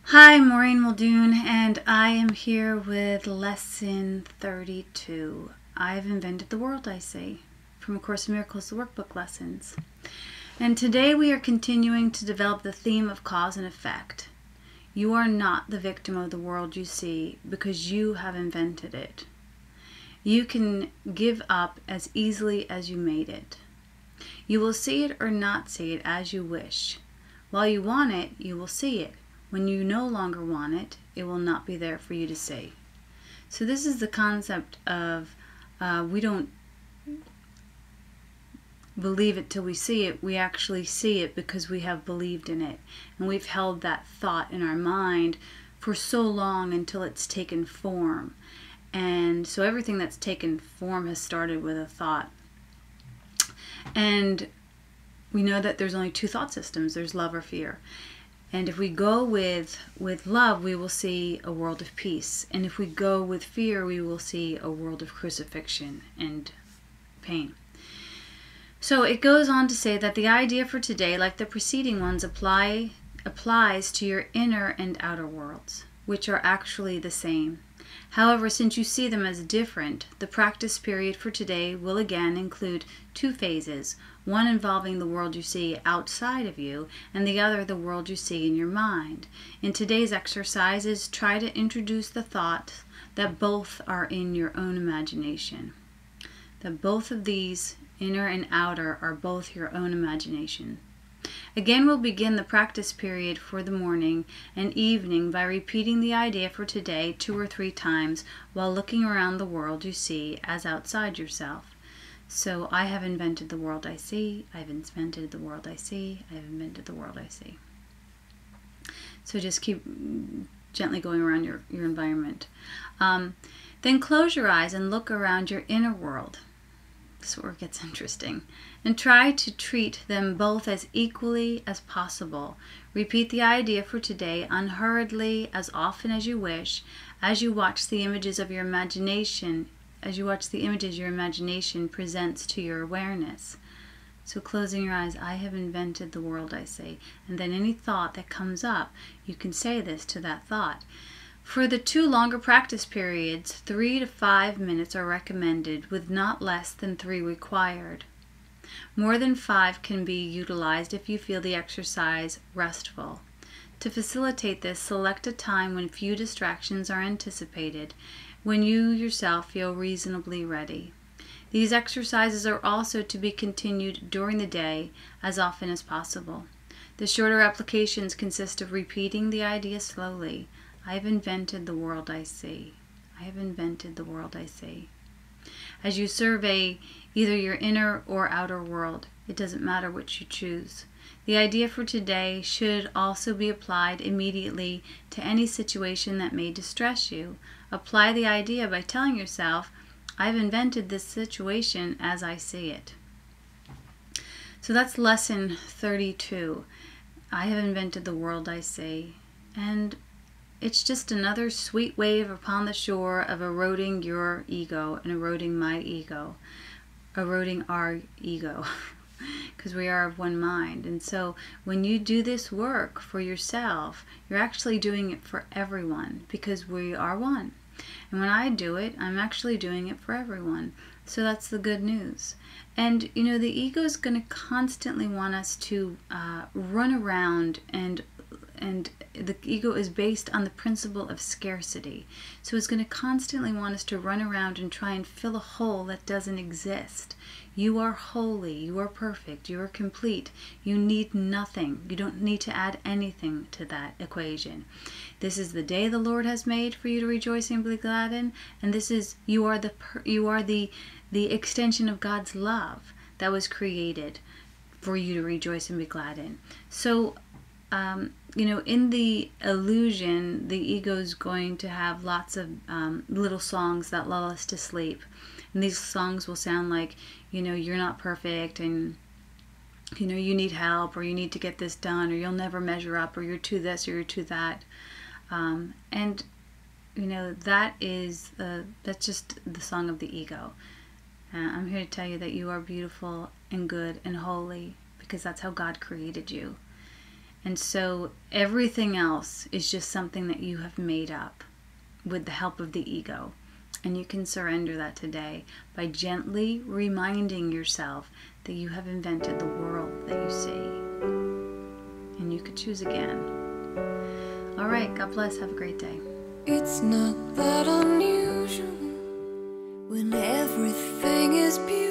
Hi, Maureen Muldoon, and I am here with lesson 32. I've invented the world, I say, from A Course in Miracles, the workbook lessons. And today we are continuing to develop the theme of cause and effect. You are not the victim of the world you see because you have invented it. You can give up as easily as you made it. You will see it or not see it as you wish. While you want it, you will see it. When you no longer want it, it will not be there for you to see. So this is the concept of we don't believe it till we see it. We actually see it because we have believed in it. And we've held that thought in our mind for so long until it's taken form. And so everything that's taken form has started with a thought. And we know that there's only two thought systems. There's love or fear. And if we go with love, we will see a world of peace. And if we go with fear, we will see a world of crucifixion and pain. So it goes on to say that the idea for today, like the preceding ones, applies to your inner and outer worlds, which are actually the same. However, since you see them as different, the practice period for today will again include two phases, one involving the world you see outside of you, and the other the world you see in your mind. In today's exercises, try to introduce the thought that both are in your own imagination. That both of these, inner and outer, are both your own imagination. Again, we'll begin the practice period for the morning and evening by repeating the idea for today 2 or 3 times while looking around the world you see as outside yourself. So, I have invented the world I see, I've invented the world I see, I've invented the world I see. So just keep gently going around your environment. Then close your eyes and look around your inner world. This is where it gets interesting. And try to treat them both as equally as possible. Repeat the idea for today unhurriedly as often as you wish, as you watch the images of your imagination, your imagination presents to your awareness. So closing your eyes, I have invented the world I see. And then any thought that comes up, you can say this to that thought. For the 2 longer practice periods, 3 to 5 minutes are recommended, with not less than 3 required. More than 5 can be utilized if you feel the exercise restful. To facilitate this, select a time when few distractions are anticipated, when you yourself feel reasonably ready. These exercises are also to be continued during the day as often as possible. The shorter applications consist of repeating the idea slowly. I have invented the world I see. I have invented the world I see. As you survey either your inner or outer world, it doesn't matter which you choose. The idea for today should also be applied immediately to any situation that may distress you. Apply the idea by telling yourself, I've invented this situation as I see it. So that's lesson 32. I have invented the world I see. And it's just another sweet wave upon the shore of eroding your ego and eroding my ego, eroding our ego, because we are of one mind. And so when you do this work for yourself, you're actually doing it for everyone, because we are one. And when I do it, I'm actually doing it for everyone. So that's the good news. And you know, the ego is going to constantly want us to run around, and the ego is based on the principle of scarcity. So it's going to constantly want us to run around and try and fill a hole that doesn't exist. You are holy, you are perfect, you are complete. You need nothing. You don't need to add anything to that equation. This is the day the Lord has made for you to rejoice and be glad in, and this is you are the extension of God's love that was created for you to rejoice and be glad in. So you know, in the illusion, the ego is going to have lots of little songs that lull us to sleep. And these songs will sound like, you know, you're not perfect, and, you know, you need help, or you need to get this done, or you'll never measure up, or you're too this, or you're too that. And, you know, that's just the song of the ego. I'm here to tell you that you are beautiful and good and holy, because that's how God created you. And so everything else is just something that you have made up with the help of the ego. And you can surrender that today by gently reminding yourself that you have invented the world that you see. And you could choose again. All right, God bless. Have a great day. It's not that unusual when everything is beautiful.